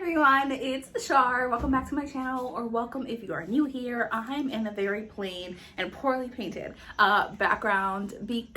everyone, it's Shar. Welcome back to my channel, or welcome if you are new here. I'm in a very plain and poorly painted background because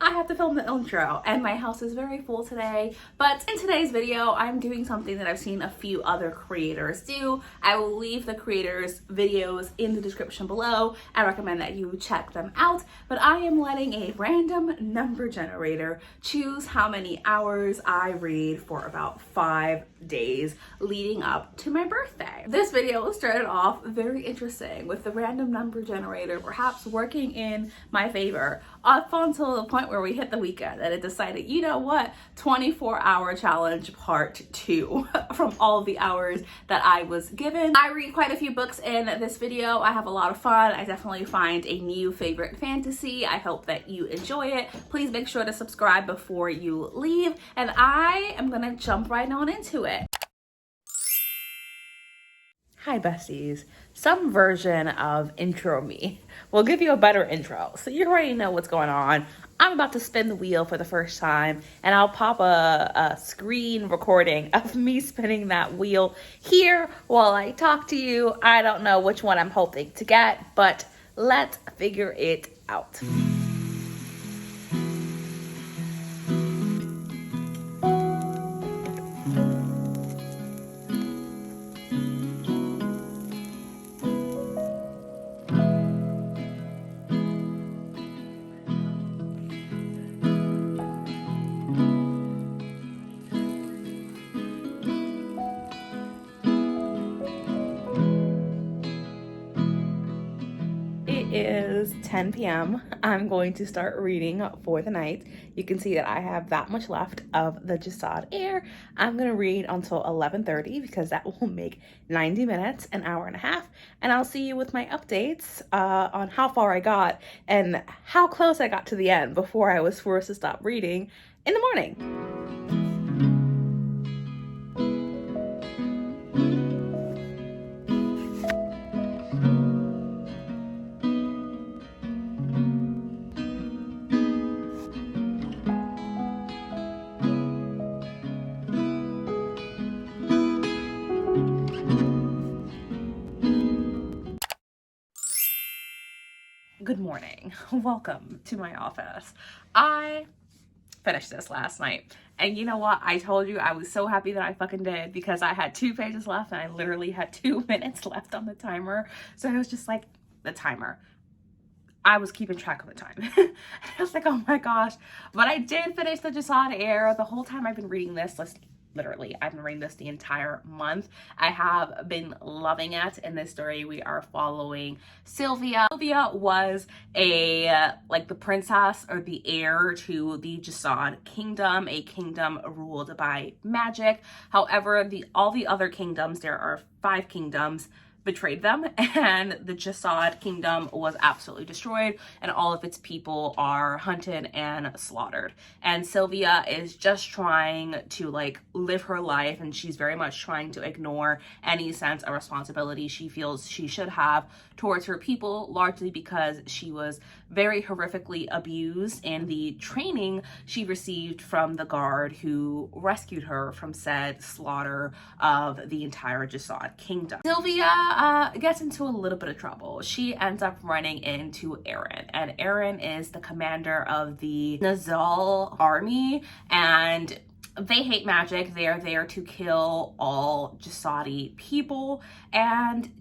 I have to film the intro and my house is very full today. But in today's video, I'm doing something that I've seen a few other creators do. I will leave the creators' videos in the description below. I recommend that you check them out. But I am letting a random number generator choose how many hours I read for about 5 days leading up to my birthday. This video started off very interesting with the random number generator perhaps working in my favor up until the point where we hit the weekend and it decided, you know what, 24-hour challenge part 2 from all of the hours that I was given. I read quite a few books in this video. I have a lot of fun. I definitely find a new favorite fantasy. I hope that you enjoy it. Please make sure to subscribe before you leave, and I am gonna jump right on into it. Hi besties. Some version of intro me will give you a better intro, so you already know what's going on. I'm about to spin the wheel for the first time, and I'll pop a screen recording of me spinning that wheel here while I talk to you. I don't know which one I'm hoping to get, but let's figure it out. It is 10 p.m. I'm going to start reading for the night. You can see that I have that much left of the Jasad Air. I'm going to read until 11:30 because that will make 90 minutes, an hour and a half. And I'll see you with my updates on how far I got and how close I got to the end before I was forced to stop reading in the morning. Good morning. Welcome to my office. I finished this last night, and you know what? I told you I was so happy that I fucking did because I had 2 pages left and I literally had 2 minutes left on the timer. So I was just like, the timer. I was keeping track of the time. I was like, oh my gosh. But I did finish the Jasad Air. The whole time I've been reading this, literally, I've been reading this the entire month. I have been loving it. In this story, we are following Sylvia. Sylvia was the princess or the heir to the Jasad kingdom, a kingdom ruled by magic. However, all the other kingdoms, there are 5 kingdoms, betrayed them, and the Jasad kingdom was absolutely destroyed, and all of its people are hunted and slaughtered. And Sylvia is just trying to live her life, and she's very much trying to ignore any sense of responsibility she feels she should have towards her people, largely because she was very horrifically abused in the training she received from the guard who rescued her from said slaughter of the entire Jasad kingdom. Sylvia gets into a little bit of trouble. She ends up running into Aaron, and Aaron is the commander of the Nizal army, and they hate magic. They are there to kill all Jasadi people, and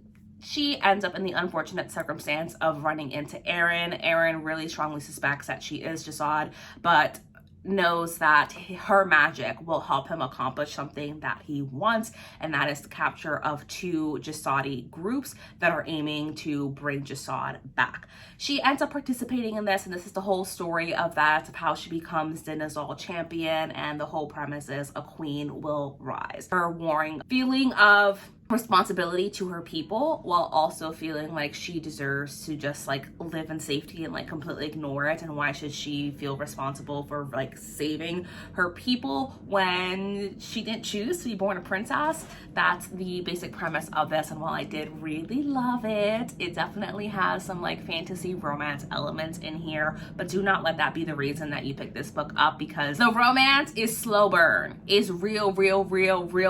she ends up in the unfortunate circumstance of running into Aaron. Aaron really strongly suspects that she is Jasad, but knows that her magic will help him accomplish something that he wants, and that is the capture of 2 Jasadi groups that are aiming to bring Jasad back. She ends up participating in this, and this is the whole story of that, of how she becomes the Nizal champion, and the whole premise is a queen will rise. Her warring feeling of responsibility to her people while also feeling like she deserves to just like live in safety and like completely ignore it. And why should she feel responsible for like saving her people when she didn't choose to be born a princess? That's the basic premise of this. And while I did really love it, it definitely has some like fantasy romance elements in here, but do not let that be the reason that you pick this book up, because the romance is slow burn. Is real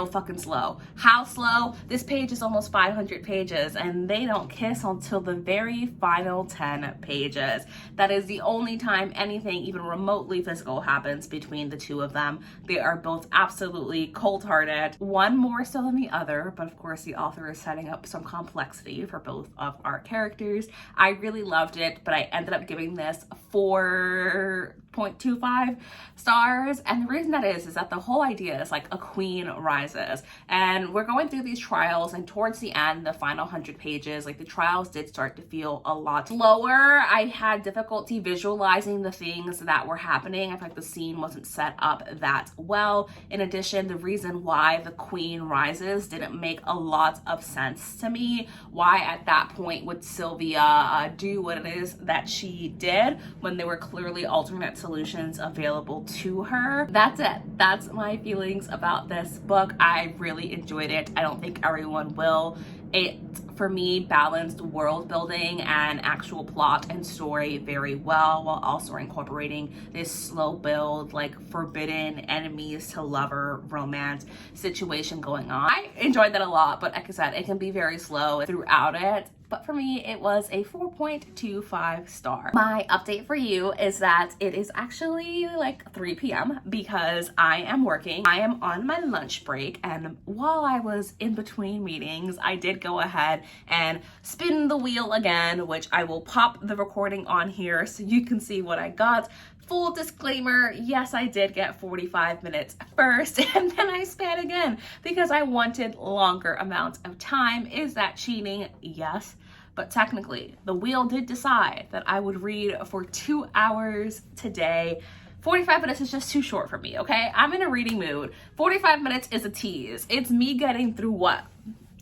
fucking slow. How slow? This page is almost 500 pages and they don't kiss until the very final 10 pages. That is the only time anything even remotely physical happens between the two of them. They are both absolutely cold-hearted, one more so than the other, but of course the author is setting up some complexity for both of our characters. I really loved it, but I ended up giving this 4.25 stars. And the reason that is that the whole idea is like a queen rises, and we're going through these trials, and towards the end, the final 100 pages, like the trials did start to feel a lot slower. I had difficulty visualizing the things that were happening. I feel like the scene wasn't set up that well. In addition, the reason why the queen rises didn't make a lot of sense to me. Why at that point would Sylvia do what it is that she did when there were clearly alternate solutions available to her? That's it. That's my feelings about this book. I really enjoyed it. I don't think everyone will. It, for me, balanced world building and actual plot and story very well, while also incorporating this slow build, like forbidden enemies to lover romance situation going on. I enjoyed that a lot, but like I said, it can be very slow throughout it. But for me, it was a 4.25 star. My update for you is that it is actually like 3 p.m. because I am working. I am on my lunch break, and while I was in between meetings, I did go ahead and spin the wheel again, which I will pop the recording on here so you can see what I got. Full disclaimer, yes, I did get 45 minutes first, and then I span again because I wanted longer amounts of time. Is that cheating? Yes. But technically, the wheel did decide that I would read for 2 hours today. 45 minutes is just too short for me, okay? I'm in a reading mood. 45 minutes is a tease. It's me getting through what?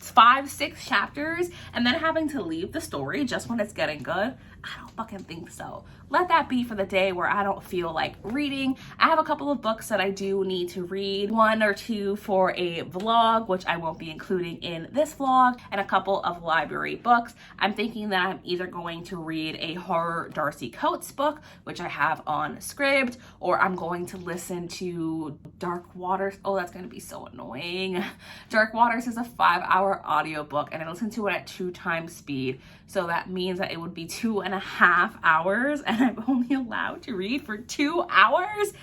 5-6 chapters and then having to leave the story just when it's getting good? I don't fucking think so. Let that be for the day where I don't feel like reading. I have a couple of books that I do need to read, 1 or 2 for a vlog, which I won't be including in this vlog, and a couple of library books. I'm thinking that I'm either going to read a horror Darcy Coates book, which I have on Scribd, or I'm going to listen to Dark Waters. Oh, that's going to be so annoying. Dark Waters is a 5-hour audiobook, and I listen to it at 2 times speed. So that means that it would be 2.5 hours, and I'm only allowed to read for 2 hours.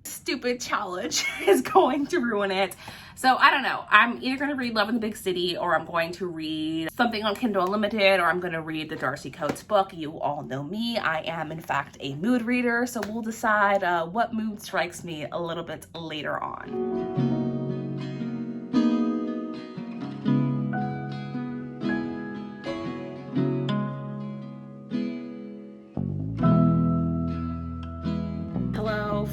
Stupid challenge is going to ruin it. So I don't know. I'm either going to read Love in the Big City, or I'm going to read something on Kindle Unlimited, or I'm going to read the Darcy Coates book. You all know me. I am, in fact, a mood reader, so we'll decide what mood strikes me a little bit later on.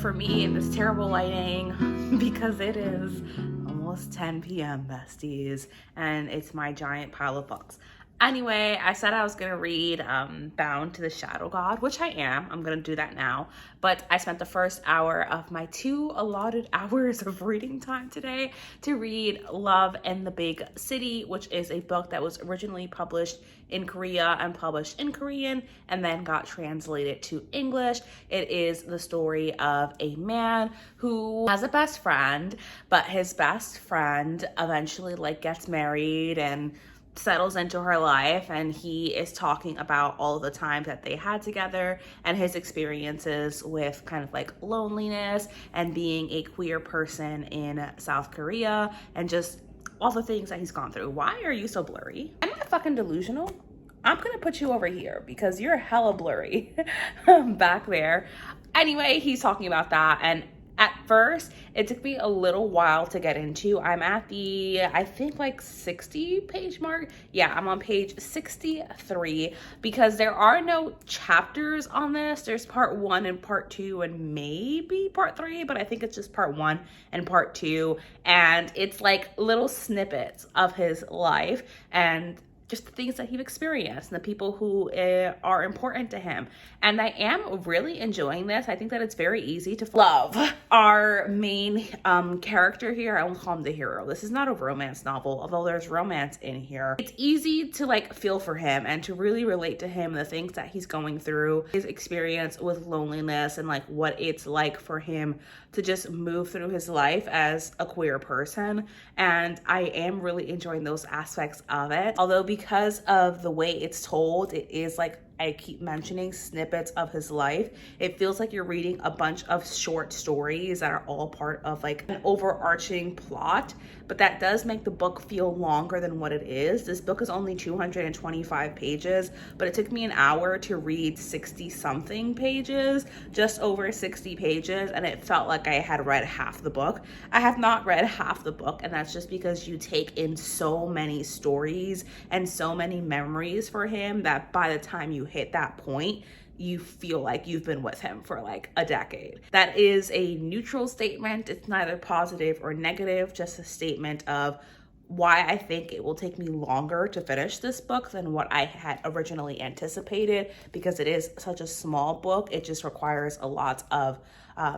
For me in this terrible lighting, because it is almost 10 p.m. besties, and it's my giant pile of books. Anyway, I said I was going to read Bound to the Shadow God, which I am. I'm going to do that now. But I spent the first hour of my 2 allotted hours of reading time today to read Love in the Big City, which is a book that was originally published in Korea and published in Korean and then got translated to English. It is the story of a man who has a best friend, but his best friend eventually gets married and settles into her life, and he is talking about all the time that they had together and his experiences with kind of loneliness and being a queer person in South Korea and just all the things that he's gone through. Why are you so blurry? Am I fucking delusional? I'm gonna put you over here because you're hella blurry back there. Anyway, he's talking about that, and At first, it took me a little while to get into. I'm at the, I think like 60 page mark. Yeah, I'm on page 63 because there are no chapters on this. There's part 1 and part 2 and maybe part 3, but I think it's just part 1 and part 2. And it's like little snippets of his life and just the things that he's experienced and the people who are important to him. And I am really enjoying this. I think that it's very easy to love our main character here. I won't call him the hero. This is not a romance novel, although there's romance in here. It's easy to like feel for him and to really relate to him, the things that he's going through, his experience with loneliness and like what it's like for him to just move through his life as a queer person. And I am really enjoying those aspects of it. Although because of the way it's told, it is like I keep mentioning snippets of his life. It feels like you're reading a bunch of short stories that are all part of like an overarching plot, but that does make the book feel longer than what it is. This book is only 225 pages, but it took me an hour to read 60 something pages, just over 60 pages, and it felt like I had read half the book. I have not read half the book, and that's just because you take in so many stories and so many memories for him that by the time you hit that point, you feel like you've been with him for like a decade. That is a neutral statement. It's neither positive or negative, just a statement of why I think it will take me longer to finish this book than what I had originally anticipated, because it is such a small book. It just requires a lot of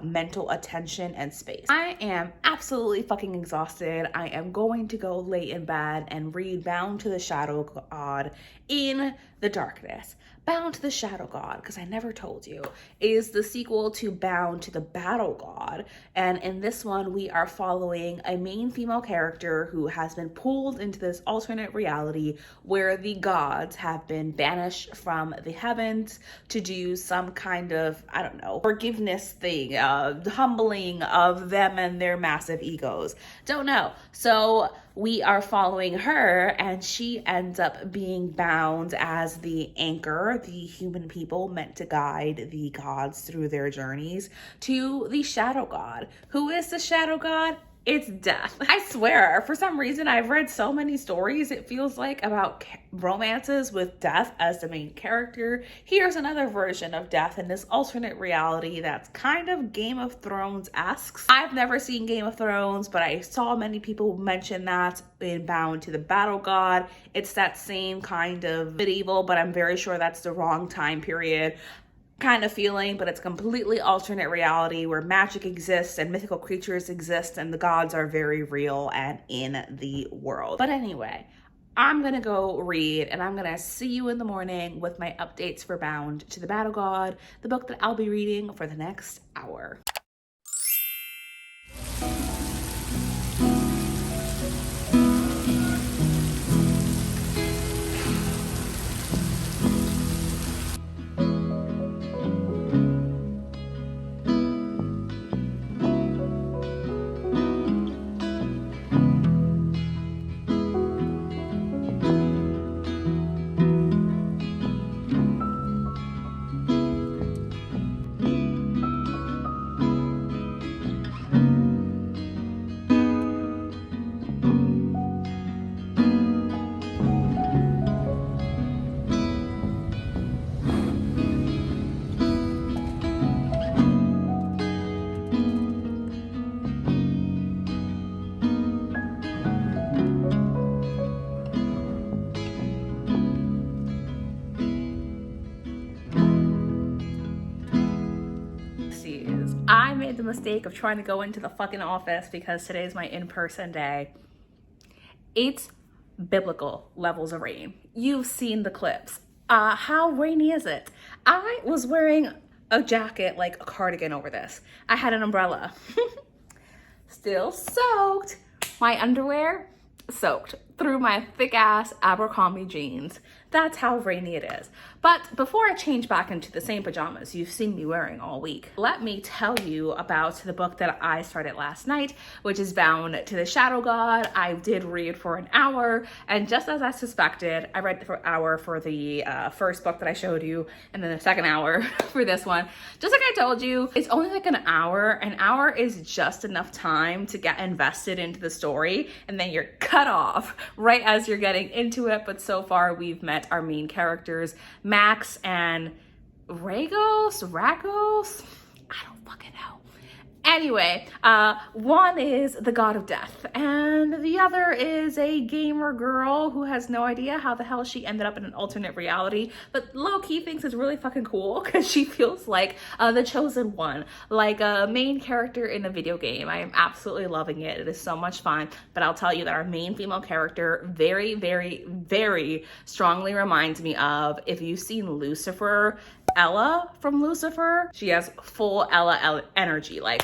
mental attention and space. I am absolutely fucking exhausted. I am going to go lay in bed and read Bound to the Shadow God in the Darkness. Bound to the Shadow God, because I never told you, is the sequel to Bound to the Battle God. And in this one, we are following a main female character who has been pulled into this alternate reality where the gods have been banished from the heavens to do some kind of, I don't know, forgiveness thing, humbling of them and their massive egos. Don't know. So we are following her, and she ends up being bound as the anchor, the human people meant to guide the gods through their journeys, to the Shadow God. Who is the Shadow God? It's death. I swear, for some reason, I've read so many stories, it feels like, about romances with death as the main character. Here's another version of death in this alternate reality that's kind of Game of Thrones-esque. I've never seen Game of Thrones, but I saw many people mention that in Bound to the Battle God. It's that same kind of medieval, but I'm very sure that's the wrong time period kind of feeling, but it's completely alternate reality where magic exists and mythical creatures exist and the gods are very real and in the world. But anyway, I'm gonna go read, and I'm gonna see you in the morning with my updates for Bound to the Battle God, the book that I'll be reading for the next hour. I made the mistake of trying to go into the fucking office because today's my in-person day. It's biblical levels of rain. You've seen the clips. How rainy is it? I was wearing a jacket, like a cardigan over this. I had an umbrella. Still soaked. My underwear, soaked. through my thick ass Abercrombie jeans. That's how rainy it is. But before I change back into the same pajamas you've seen me wearing all week, let me tell you about the book that I started last night, which is Bound to the Shadow God. I did read for an hour, and just as I suspected, I read for an hour for the first book that I showed you, and then the second hour for this one. Just like I told you, it's only like an hour. An hour is just enough time to get invested into the story, and then you're cut off right as you're getting into it. But so far, we've met our main characters, Max and Ragos? I don't fucking know. Anyway, one is the god of death, and the other is a gamer girl who has no idea how the hell she ended up in an alternate reality, but low-key thinks it's really fucking cool because she feels like the chosen one, like a main character in a video game. I am absolutely loving it. It is so much fun, but I'll tell you that our main female character very, very, very strongly reminds me of, if you've seen Lucifer, Ella from Lucifer. She has full Ella energy. Like,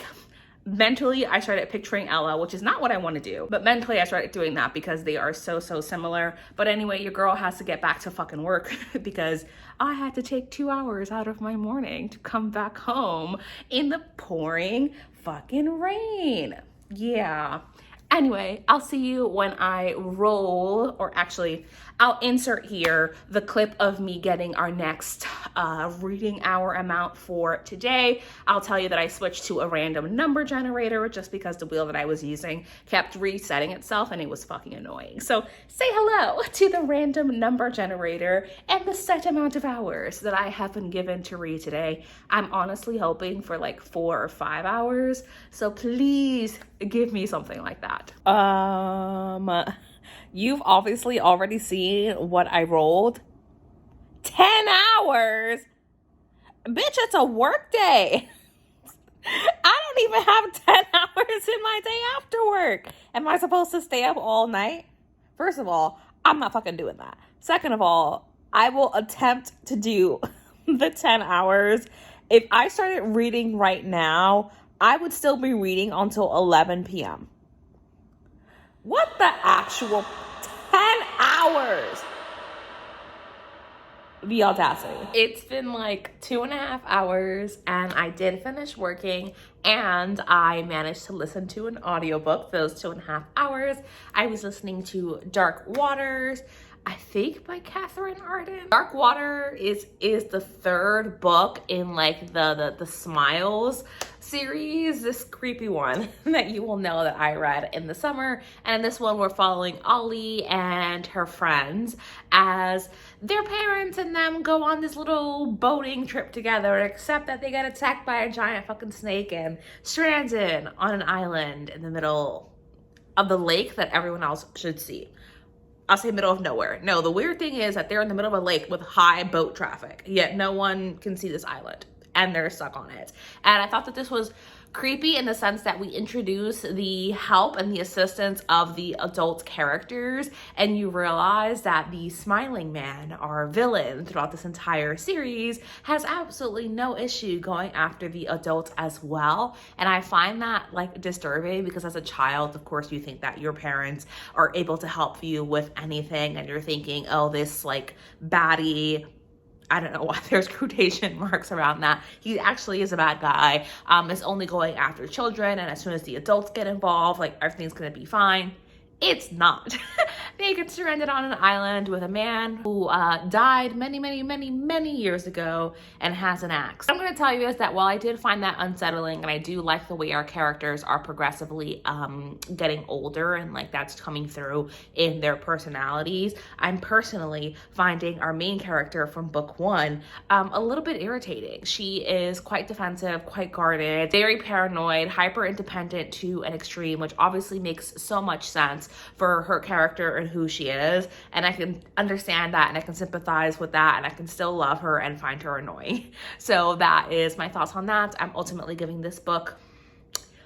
mentally, I started picturing Ella, which is not what I want to do, but mentally I started doing that because they are so similar. But anyway, your girl has to get back to fucking work because I had to take 2 hours out of my morning to come back home in the pouring fucking rain. Yeah. Anyway, I'll see you when I roll, or actually, I'll insert here the clip of me getting our next reading hour amount for today. I'll tell you that I switched to a random number generator just because the wheel that I was using kept resetting itself and it was fucking annoying. So say hello to the random number generator and the set amount of hours that I have been given to read today. I'm honestly hoping for like 4 or 5 hours. So please give me something like that. You've obviously already seen what I rolled. 10 hours? Bitch, it's a work day. I don't even have 10 hours in my day after work. Am I supposed to stay up all night? First of all, I'm not fucking doing that. Second of all, I will attempt to do the 10 hours. If I started reading right now, I would still be reading until 11 p.m. What the actual 10 hours? The audacity. It's been like 2.5 hours and I did finish working and I managed to listen to an audiobook for those 2.5 hours. I was listening to Dark Waters, I think by Catherine Arden. Dark Water is the third book in like the Smiles series, this creepy one that you will know that I read in the summer. And in this one, we're following Ollie and her friends as their parents and them go on this little boating trip together, except that they get attacked by a giant fucking snake and stranded on an island in the middle of the lake that everyone else should see. I'll say middle of nowhere. No, the weird thing is that they're in the middle of a lake with high boat traffic, yet no one can see this island and they're stuck on it. And I thought that this was creepy in the sense that we introduce the help and the assistance of the adult characters, and you realize that the Smiling Man, our villain throughout this entire series, has absolutely no issue going after the adults as well. And I find that like disturbing because as a child, of course, you think that your parents are able to help you with anything, and you're thinking, oh, this like baddie, I don't know why there's quotation marks around that. He actually is a bad guy, is only going after children, and as soon as the adults get involved, like everything's gonna be fine. It's not. They get stranded on an island with a man who died many years ago and has an axe. What I'm gonna tell you is that while I did find that unsettling, and I do like the way our characters are progressively getting older and like that's coming through in their personalities, I'm personally finding our main character from book 1 a little bit irritating. She is quite defensive, quite guarded, very paranoid, hyper independent to an extreme, which obviously makes so much sense for her character and who she is, and I can understand that and I can sympathize with that, and I can still love her and find her annoying. So that is my thoughts on that. I'm ultimately giving this book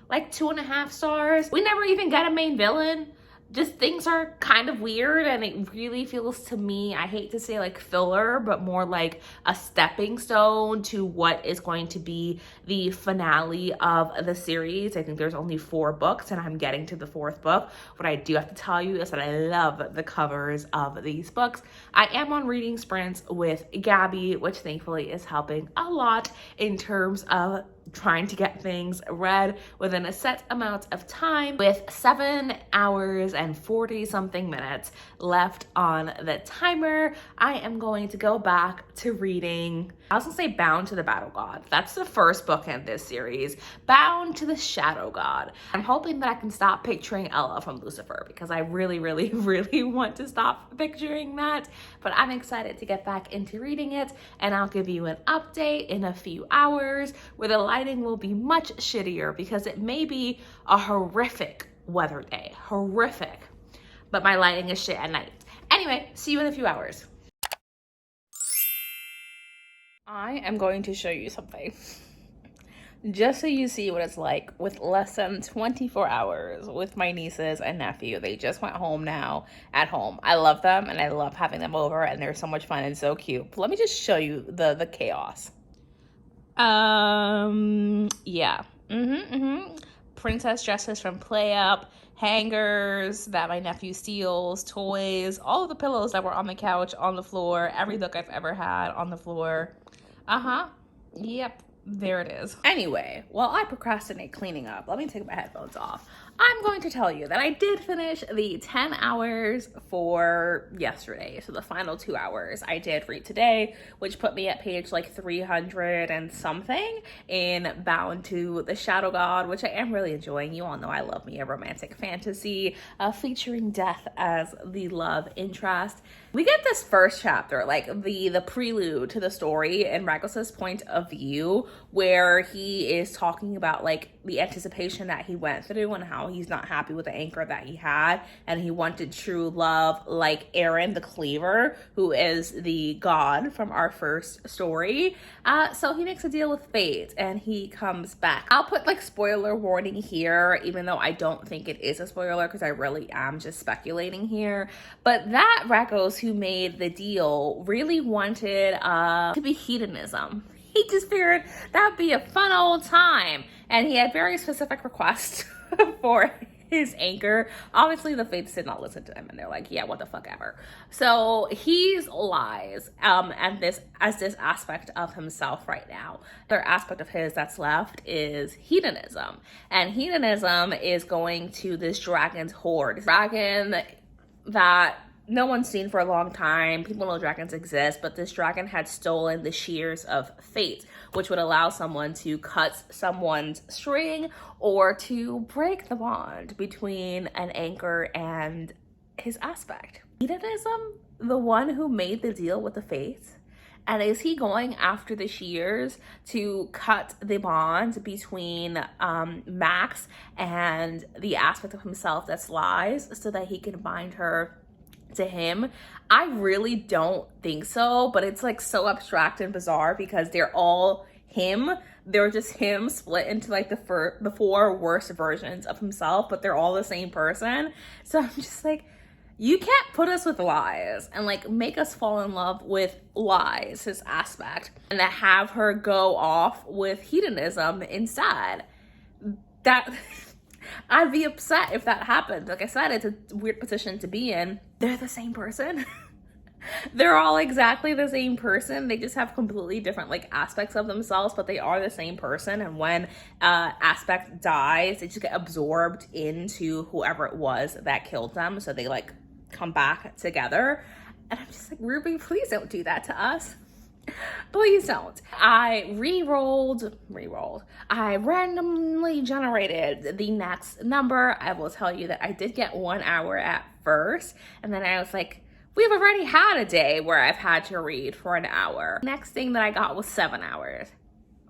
like 2.5 stars. We never even get a main villain. just things are kind of weird, and it really feels to me, I hate to say like filler, but more like a stepping stone to what is going to be the finale of the series. I think there's only 4 books and I'm getting to the 4th book. What I do have to tell you is that I love the covers of these books. I am on reading sprints with Gabby, which thankfully is helping a lot in terms of trying to get things read within a set amount of time. With 7 hours and 40 something minutes left on the timer, I am going to go back to reading, I was gonna say Bound to the Battle God. That's the first book in this series, Bound to the Shadow God. I'm hoping that I can stop picturing Ella from Lucifer, because I really, really, really want to stop picturing that. But I'm excited to get back into reading it, and I'll give you an update in a few hours where the lighting will be much shittier, because it may be a horrific weather day, horrific, but my lighting is shit at night. Anyway, see you in a few hours. I am going to show you something just so you see what it's like with less than 24 hours with my nieces and nephew. They just went home now at home. I love them and I love having them over, and they're so much fun and so cute. But let me just show you the chaos. Yeah. Princess dresses from Play Up, hangers that my nephew steals, toys, all of the pillows that were on the couch, on the floor, every book I've ever had on the floor. Yep, there it is. Anyway, while I procrastinate cleaning up, let me take my headphones off. I'm going to tell you that I did finish the 10 hours for yesterday. So the final 2 hours I did read today, which put me at page like 300 and something in Bound to the Shadow God, which I am really enjoying. You all know I love me a romantic fantasy featuring death as the love interest. We get this first chapter, like the prelude to the story and Ragos's point of view, where he is talking about like the anticipation that he went through and how he's not happy with the anchor that he had, and he wanted true love like Aaron the Cleaver, who is the god from our first story. So he makes a deal with fate and he comes back. I'll put like spoiler warning here, even though I don't think it is a spoiler, because I really am just speculating here. But that Ragos who made the deal really wanted to be hedonism. He just figured that'd be a fun old time, and he had very specific requests for his anchor. Obviously the fates did not listen to him, and they're like, yeah, what the fuck ever. So he's lies and this aspect of himself right now. The other aspect of his that's left is hedonism, and hedonism is going to this dragon's hoard, dragon that no one's seen for a long time. People know dragons exist, but this dragon had stolen the shears of fate, which would allow someone to cut someone's string or to break the bond between an anchor and his aspect. Hedonism, the one who made the deal with the fates, and is he going after the shears to cut the bond between Max and the aspect of himself that's lies, so that he can bind her to him? I really don't think so, but it's like so abstract and bizarre because they're all him. They're just him split into like the 4 worst versions of himself, but they're all the same person. So I'm just like, you can't put us with lies and like make us fall in love with lies, his aspect, and to have her go off with hedonism instead. That I'd be upset if that happened. Like I said, it's a weird position to be in. They're the same person. They're all exactly the same person. They just have completely different like aspects of themselves, but they are the same person. And when aspect dies, they just get absorbed into whoever it was that killed them. So they like come back together. And I'm just like, Ruby, please don't do that to us. Please don't. I I randomly generated the next number. I will tell you that I did get 1 hour at first, and then I was like, we've already had a day where I've had to read for an hour. Next thing that I got was 7 hours.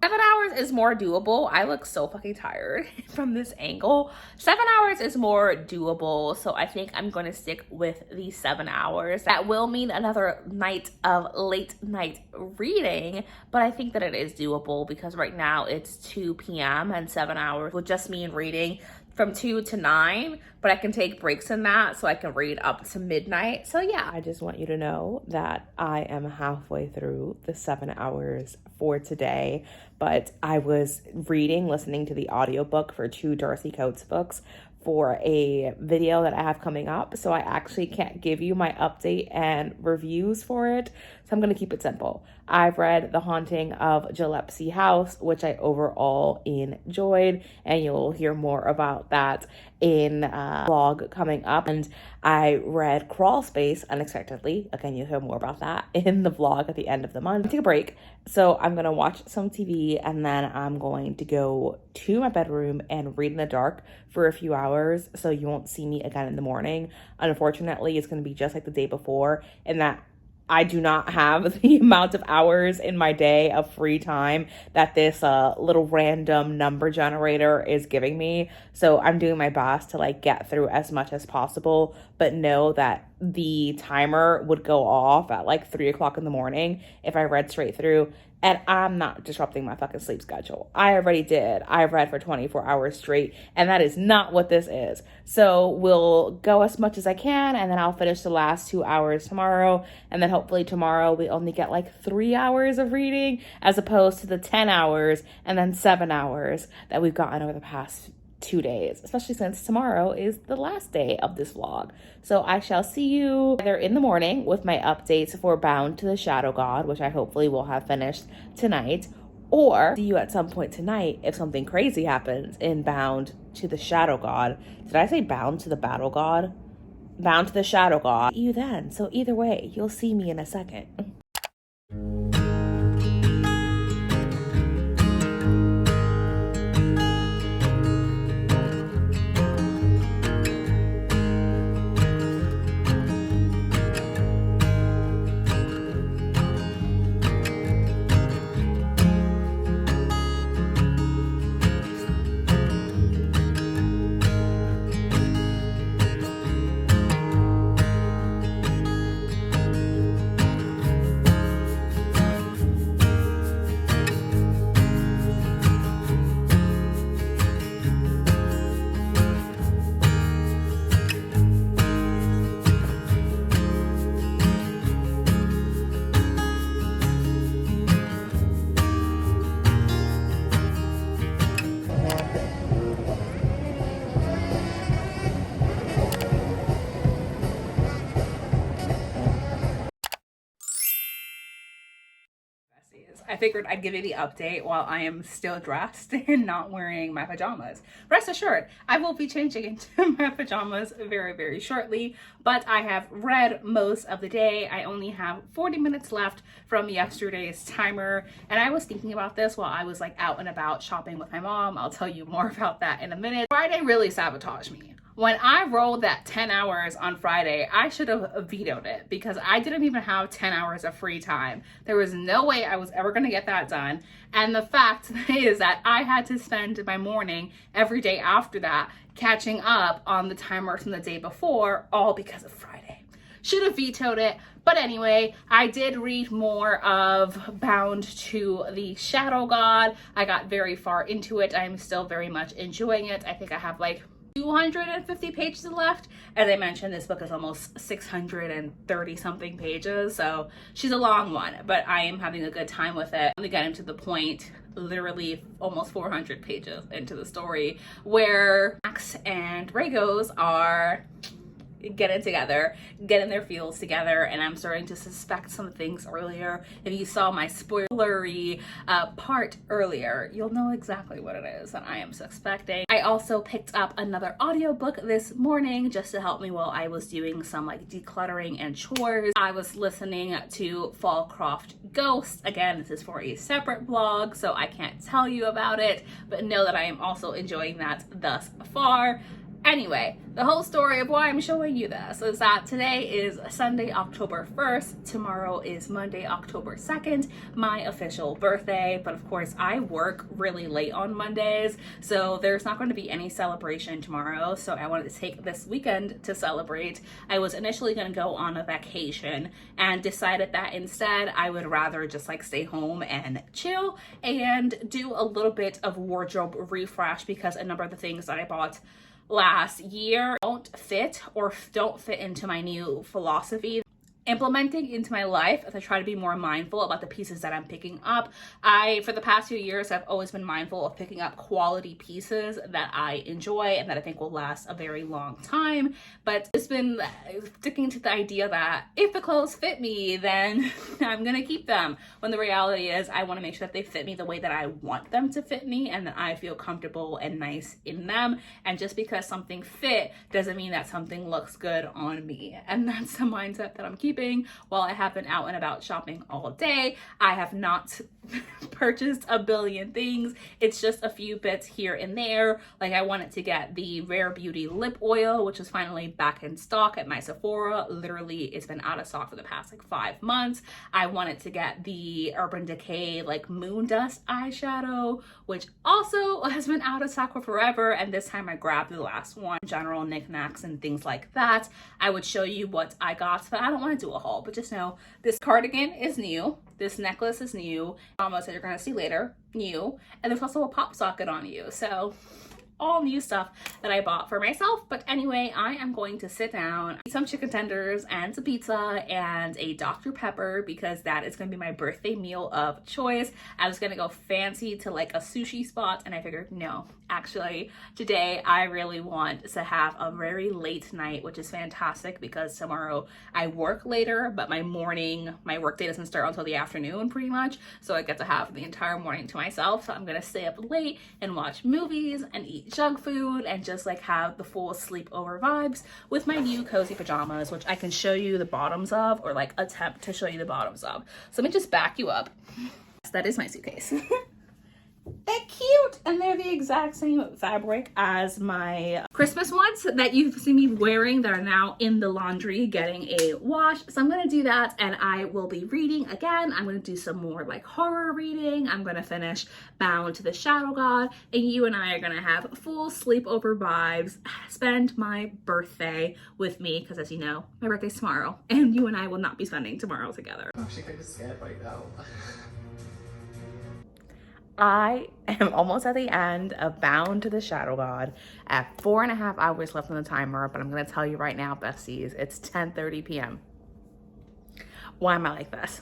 7 hours is more doable. I look so fucking tired from this angle. 7 hours is more doable, so I think I'm going to stick with the 7 hours. That will mean another night of late night reading, but I think that it is doable because right now it's 2 p.m. and 7 hours would just mean reading from 2 to 9, but I can take breaks in that so I can read up to midnight. So yeah. I just want you to know that I am halfway through the 7 hours for today, but I was listening to the audiobook for 2 Darcy Coates books for a video that I have coming up, so I actually can't give you my update and reviews for it, so I'm going to keep it simple. I've read The Haunting of Gillespie House, which I overall enjoyed, and you'll hear more about that in a vlog coming up. And I read Crawl Space unexpectedly. Again, you'll hear more about that in the vlog at the end of the month. Take a break, so I'm going to watch some TV, and then I'm going to go to my bedroom and read in the dark for a few hours, so you won't see me again in the morning. Unfortunately, it's going to be just like the day before, in that I do not have the amount of hours in my day of free time that this little random number generator is giving me. So I'm doing my best to like get through as much as possible, but know that the timer would go off at like 3 o'clock in the morning if I read straight through. And I'm not disrupting my fucking sleep schedule. I already did. I read for 24 hours straight, and that is not what this is. So we'll go as much as I can, and then I'll finish the last 2 hours tomorrow. And then hopefully tomorrow we only get like 3 hours of reading, as opposed to the 10 hours and then 7 hours that we've gotten over the past 2 days, especially since tomorrow is the last day of this vlog. So I shall see you either in the morning with my updates for Bound to the Shadow God, which I hopefully will have finished tonight, or see you at some point tonight if something crazy happens in Bound to the Shadow God. Did I say Bound to the Battle God? Bound to the Shadow God. See you then. So either way, you'll see me in a second. I figured I'd give you the update while I am still dressed and not wearing my pajamas. Rest assured, I will be changing into my pajamas very, very shortly, but I have read most of the day. I only have 40 minutes left from yesterday's timer, and I was thinking about this while I was like out and about shopping with my mom. I'll tell you more about that in a minute. Friday really sabotaged me. When I rolled that 10 hours on Friday, I should have vetoed it because I didn't even have 10 hours of free time. There was no way I was ever going to get that done. And the fact is that I had to spend my morning every day after that catching up on the timers from the day before, all because of Friday. Should have vetoed it. But anyway, I did read more of Bound to the Shadow God. I got very far into it. I'm still very much enjoying it. I think I have like 250 pages left. As I mentioned, this book is almost 630 something pages, so she's a long one, but I am having a good time with it. I'm getting to the point, literally almost 400 pages into the story, where Max and Ragos are getting together, getting their feels together, and I'm starting to suspect some things earlier. If you saw my spoilery part earlier, you'll know exactly what it is that I am suspecting. I also picked up another audiobook this morning just to help me while I was doing some like decluttering and chores. I was listening to Fallcroft Ghost. Again, this is for a separate blog, so I can't tell you about it, but know that I am also enjoying that thus far. Anyway, the whole story of why I'm showing you this is that today is Sunday, October 1st. Tomorrow is Monday, October 2nd, my official birthday. But of course, I work really late on Mondays, so there's not going to be any celebration tomorrow. So I wanted to take this weekend to celebrate. I was initially going to go on a vacation and decided that instead I would rather just like stay home and chill and do a little bit of wardrobe refresh, because a number of the things that I bought last year don't fit into my new philosophy implementing into my life as I try to be more mindful about the pieces that I'm picking up. For the past few years, I've always been mindful of picking up quality pieces that I enjoy and that I think will last a very long time. But it's been sticking to the idea that if the clothes fit me, then I'm gonna keep them. When the reality is I wanna make sure that they fit me the way that I want them to fit me and that I feel comfortable and nice in them. And just because something fit doesn't mean that something looks good on me. And that's the mindset that I'm keeping. While I have been out and about shopping all day, I have not purchased a billion things. It's just a few bits here and there. Like I wanted to get the Rare Beauty lip oil, which is finally back in stock at my Sephora. Literally, it's been out of stock for the past like 5 months. I wanted to get the Urban Decay like Moon Dust eyeshadow, which also has been out of stock for forever. And this time I grabbed the last one. General knickknacks and things like that. I would show you what I got, but I don't want to do a haul, but just know this cardigan is new, this necklace is new, almost that you're gonna see later, new, and there's also a pop socket on you. So all new stuff that I bought for myself. But anyway, I am going to sit down, eat some chicken tenders and some pizza and a Dr. Pepper, because that is going to be my birthday meal of choice. I was going to go fancy to like a sushi spot, and I figured no, actually today I really want to have a very late night, which is fantastic because tomorrow I work later, but my work day doesn't start until the afternoon pretty much. So I get to have the entire morning to myself. So I'm going to stay up late and watch movies and eat junk food and just like have the full sleepover vibes with my new cozy pajamas, which I can show you the bottoms of, or like attempt to show you the bottoms of. So let me just back you up. That is my suitcase. They're cute, and they're the exact same fabric as my Christmas ones that you've seen me wearing that are now in the laundry getting a wash. So I'm gonna do that, and I will be reading again. I'm gonna do some more like horror reading. I'm gonna finish Bound to the Shadow God, and you and I are gonna have full sleepover vibes, spend my birthday with me, because as you know, my birthday's tomorrow, and you and I will not be spending tomorrow together. I'm actually kind of scared right now. I am almost at the end of Bound to the Shadow God at 4.5 hours left on the timer, but I'm going to tell you right now, besties, it's 10:30 p.m. Why am I like this?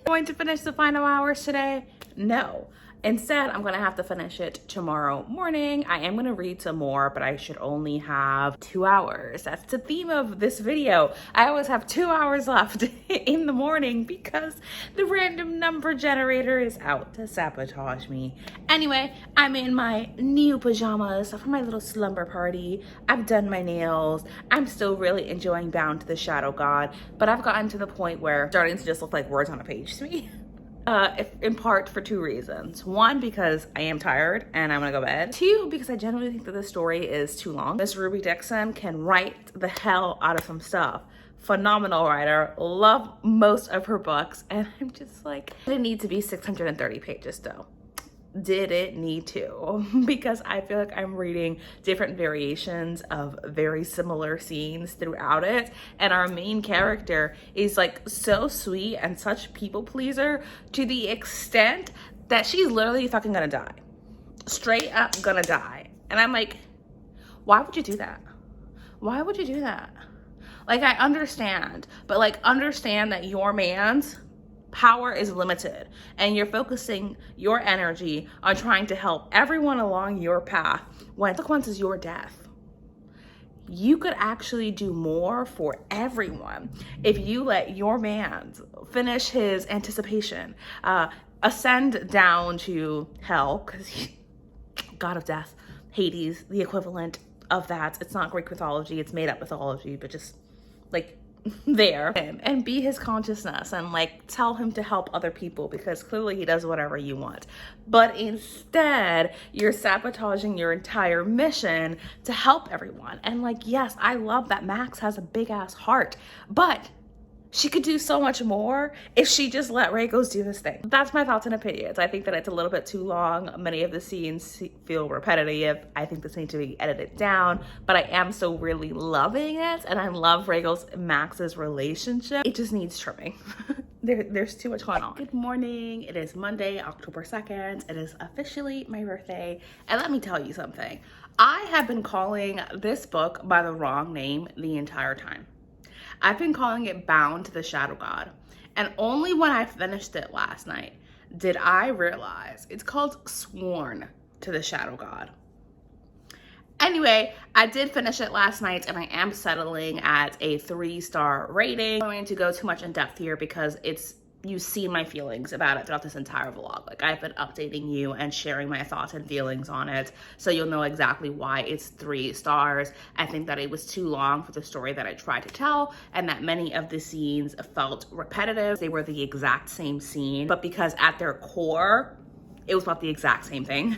Going to finish the final hours today? No. Instead, I'm going to have to finish it tomorrow morning. I am going to read some more, but I should only have 2 hours. That's the theme of this video. I always have 2 hours left in the morning because the random number generator is out to sabotage me. Anyway, I'm in my new pajamas for my little slumber party. I've done my nails. I'm still really enjoying Bound to the Shadow God, but I've gotten to the point where it's starting to just look like words on a page to me. In part for 2 reasons. 1, because I am tired and I'm gonna go to bed. 2, because I genuinely think that the story is too long. Miss Ruby Dixon can write the hell out of some stuff. Phenomenal writer, love most of her books, and I'm just like, it didn't need to be 630 pages though. Did it need to? Because I feel like I'm reading different variations of very similar scenes throughout it, and our main character is like so sweet and such people pleaser to the extent that she's literally fucking gonna die. Straight up gonna die. And I'm like, why would you do that? Why would you do that? Like, I understand, but like, understand that your man's power is limited and you're focusing your energy on trying to help everyone along your path when the consequence is your death. You could actually do more for everyone if you let your man finish his anticipation, ascend down to hell, because he's god of death, Hades, the equivalent of that. It's not Greek mythology, it's made up mythology, but just like there and be his consciousness and like tell him to help other people, because clearly he does whatever you want. But instead, you're sabotaging your entire mission to help everyone. And like, yes, I love that Max has a big ass heart, but she could do so much more if she just let Rhaegos do his thing. That's my thoughts and opinions. I think that it's a little bit too long. Many of the scenes feel repetitive. I think this needs to be edited down, but I am still really loving it. And I love Rhaegos and Max's relationship. It just needs trimming. There's too much going on. Good morning. It is Monday, October 2nd. It is officially my birthday. And let me tell you something. I have been calling this book by the wrong name the entire time. I've been calling it Bound to the Shadow God. And only when I finished it last night did I realize it's called Sworn to the Shadow God. Anyway, I did finish it last night and I am settling at a 3-star rating. I'm not going to go too much in depth here because you've seen my feelings about it throughout this entire vlog. Like, I've been updating you and sharing my thoughts and feelings on it, so you'll know exactly why it's 3 stars. I think that it was too long for the story that I tried to tell, and that many of the scenes felt repetitive. They were the exact same scene, but because at their core, it was about the exact same thing.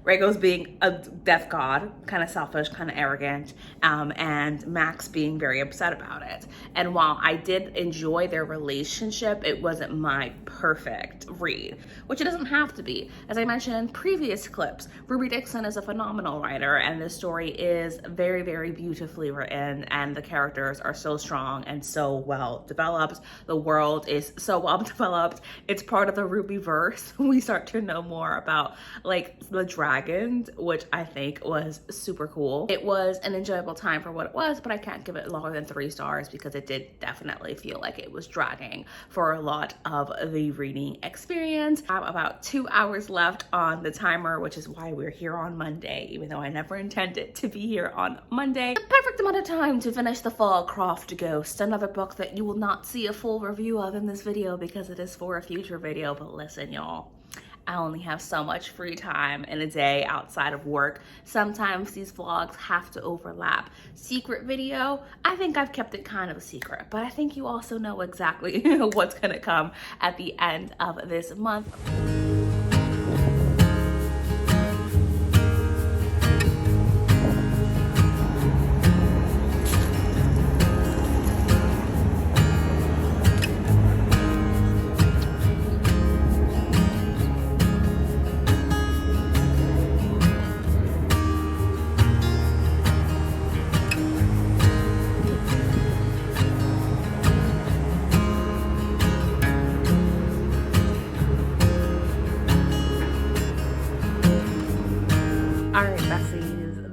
Rhaegos being a death god, kind of selfish, kind of arrogant, and Max being very upset about it. And while I did enjoy their relationship, it wasn't my perfect read, which it doesn't have to be. As I mentioned in previous clips, Ruby Dixon is a phenomenal writer, and the story is very, very beautifully written, and the characters are so strong and so well developed. The world is so well developed. It's part of the Ruby-verse. We start to know more about like the dragons, which I think was super cool. It was an enjoyable time for what it was, but I can't give it lower than 3 stars because it did definitely feel like it was dragging for a lot of the reading experience. I have about 2 hours left on the timer, which is why we're here on Monday, even though I never intended to be here on Monday. The perfect amount of time to finish the Fallcroft Ghost, another book that you will not see a full review of in this video because it is for a future video. But listen, y'all, I only have so much free time in a day outside of work. Sometimes these vlogs have to overlap. Secret video, I think I've kept it kind of a secret, but I think you also know exactly what's gonna come at the end of this month.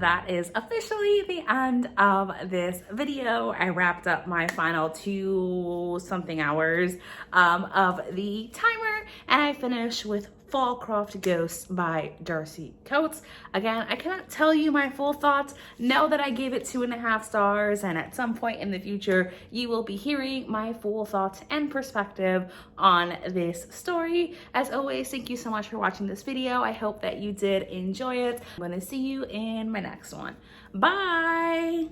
That is officially the end of this video. I wrapped up my final 2-something hours of the timer, and I finished with Fallcroft Ghost by Darcy Coates. Again, I cannot tell you my full thoughts. Know that I gave it 2.5 stars, and at some point in the future, you will be hearing my full thoughts and perspective on this story. As always, thank you so much for watching this video. I hope that you did enjoy it. I'm gonna see you in my next one. Bye!